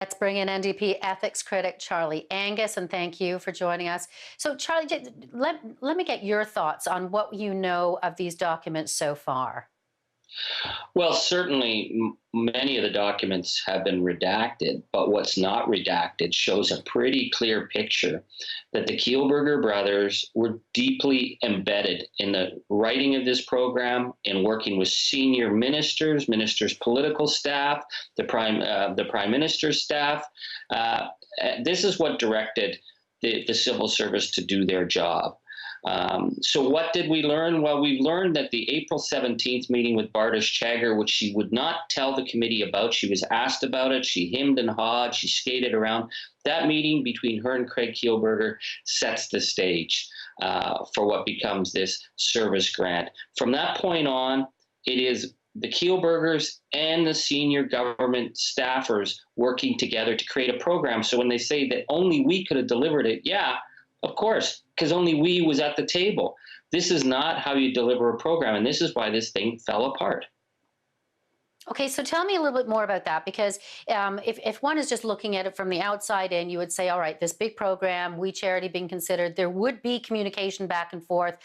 Let's bring in NDP ethics critic Charlie Angus, and thank you for joining us. So, Charlie, let me get your thoughts on what you know of these documents so far. Well, certainly many of the documents have been redacted, but what's not redacted shows a pretty clear picture that the Kielburger brothers were deeply embedded in the writing of this program and working with senior ministers' political staff, the prime minister's staff. This is what directed the civil service to do their job. So what did we learn? Well, we learned that the April 17th meeting with Bardish Chagger, which she would not tell the committee about, she was asked about it, she hemmed and hawed, she skated around. That meeting between her and Craig Kielburger sets the stage for what becomes this service grant. From that point on, it is the Kielburgers and the senior government staffers working together to create a program. So when they say that only we could have delivered it, yeah, of course, because only we was at the table. This is not how you deliver a program, and this is why this thing fell apart. Okay, so tell me a little bit more about that, because if one is just looking at it from the outside in, you would say, all right, this big program, We Charity being considered, there would be communication back and forth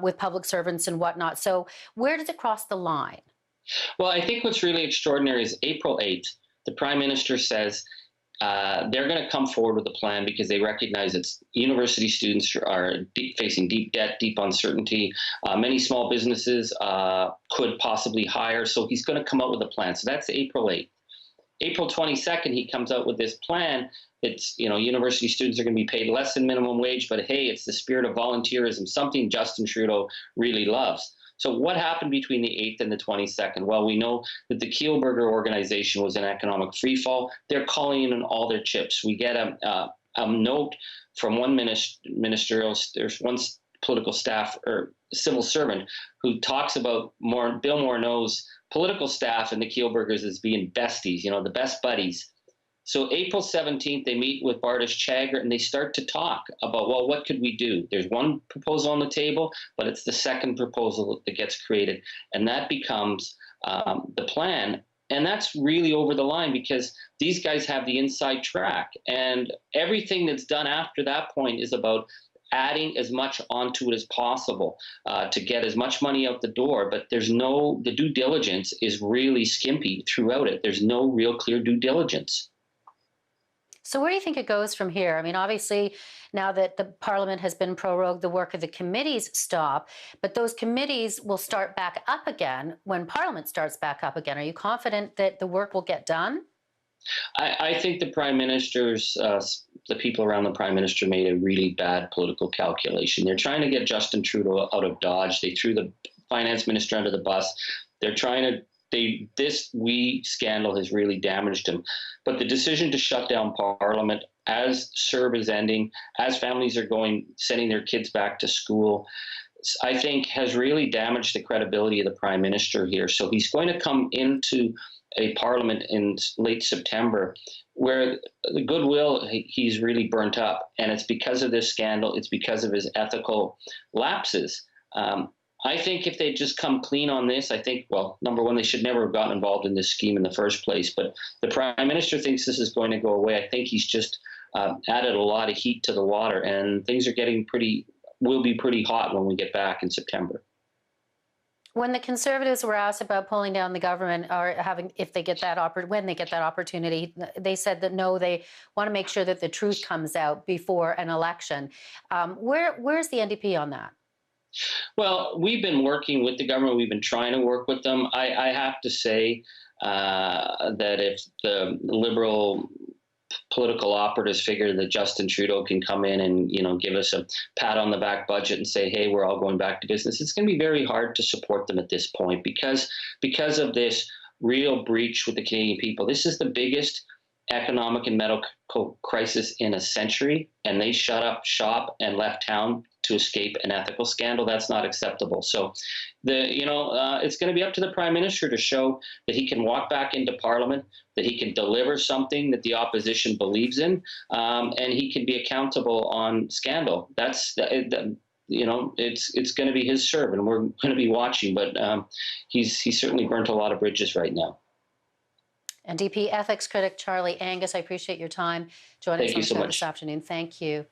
with public servants and whatnot. So where does it cross the line? Well, I think what's really extraordinary is April 8th, the Prime Minister says, they're going to come forward with a plan because they recognize that university students are facing deep debt, deep uncertainty. Many small businesses could possibly hire. So he's going to come up with a plan. So that's April 8th. April 22nd, he comes out with this plan. It's, university students are going to be paid less than minimum wage, but hey, it's the spirit of volunteerism, something Justin Trudeau really loves. So what happened between the 8th and the 22nd? Well, we know that the Kielburger organization was in economic freefall. They're calling in all their chips. We get a note from one there's one political staff or civil servant who talks about Bill Morneau's political staff and the Kielburgers as being besties, the best buddies. So April 17th, they meet with Bardish Chagger and they start to talk about, well, what could we do? There's one proposal on the table, but it's the second proposal that gets created. And that becomes the plan. And that's really over the line because these guys have the inside track. And everything that's done after that point is about adding as much onto it as possible to get as much money out the door. But the due diligence is really skimpy throughout it. There's no real clear due diligence. So where do you think it goes from here? I mean, obviously, now that the Parliament has been prorogued, the work of the committees stop, but those committees will start back up again when Parliament starts back up again. Are you confident that the work will get done? I think the Prime Minister's, the people around the Prime Minister made a really bad political calculation. They're trying to get Justin Trudeau out of Dodge. They threw the Finance Minister under the bus. They're trying to this WE scandal has really damaged him. But the decision to shut down Parliament as CERB is ending, as families are sending their kids back to school, I think has really damaged the credibility of the Prime Minister here. So he's going to come into a Parliament in late September where the goodwill, he's really burnt up. And it's because of this scandal. It's because of his ethical lapses. I think if they just come clean on this, I think, well, number one, they should never have gotten involved in this scheme in the first place. But the Prime Minister thinks this is going to go away. I think he's just added a lot of heat to the water, and things are will be pretty hot when we get back in September. When the Conservatives were asked about pulling down the government or when they get that opportunity, they said that no, they want to make sure that the truth comes out before an election. Where's the NDP on that? Well, we've been working with the government. We've been trying to work with them. I have to say that if the Liberal political operatives figure that Justin Trudeau can come in and give us a pat on the back budget and say, hey, we're all going back to business, it's going to be very hard to support them at this point because of this real breach with the Canadian people. This is the biggest economic and medical crisis in a century, and they shut up shop and left town to escape an ethical scandal. That's not acceptable. So it's going to be up to the Prime Minister to show that he can walk back into Parliament, that he can deliver something that the opposition believes in, and he can be accountable on scandal. It's going to be his serve, and we're going to be watching. But he's certainly burnt a lot of bridges right now. NDP ethics critic Charlie Angus, I appreciate your time joining us Thank on you the so show much. this afternoon. Thank you.